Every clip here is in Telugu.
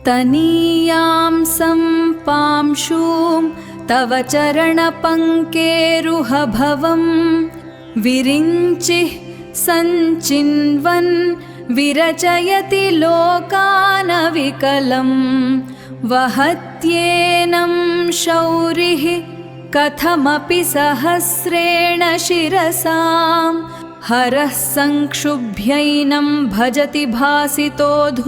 तनीयां सम्पांशूं तव चरणपङ्केरुहभवं विरिञ्चिः सञ्चिन्वन् विरचयति लोकानविकलं वहत्येनं शौरिः कथमपि सहस्रेण शिरसां हरः संक्षुभ्यैनं भजति भासितोऽधुलनविधिम्।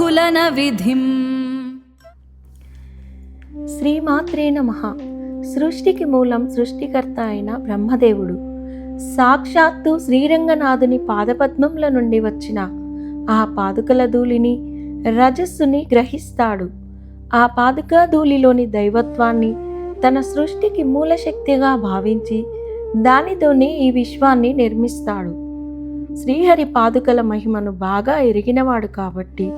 శ్రీమాత్రే నమః. సృష్టికి మూలం సృష్టికర్త అయిన బ్రహ్మదేవుడు సాక్షాత్తు శ్రీరంగనాథుని పాదపద్మముల నుండి వచ్చిన ఆ పాదుకల ధూళిని రజస్సుని గ్రహిస్తాడు. ఆ పాదుకా ధూళిలోని దైవత్వాన్ని తన సృష్టికి మూలశక్తిగా భావించి దానితోనే ఈ విశ్వాన్ని నిర్మిస్తాడు. శ్రీహరి పాదుకల మహిమను బాగా ఎరిగినవాడు కాబట్టి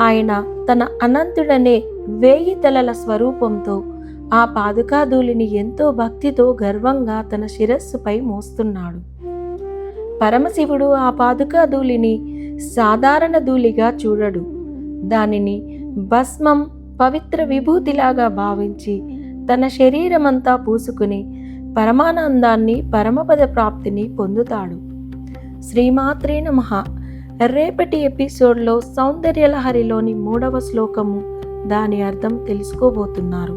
ఆయన తన అనంతుడనే 1000 తలల స్వరూపంతో ఆ పాదుకా ధూళిని ఎంతో భక్తితో గర్వంగా తన శిరస్సుపై మోస్తున్నాడు. పరమశివుడు ఆ పాదుకా ధూళిని సాధారణ ధూళిగా చూడడు. దానిని భస్మం, పవిత్ర విభూతిలాగా భావించి తన శరీరమంతా పూసుకుని పరమానందాన్ని, పరమపద ప్రాప్తిని పొందుతాడు. శ్రీమాత్రే నమః. రేపటి ఎపిసోడ్లో సౌందర్యలహరిలోని 3వ శ్లోకము, దాని అర్థం తెలుసుకోబోతున్నారు.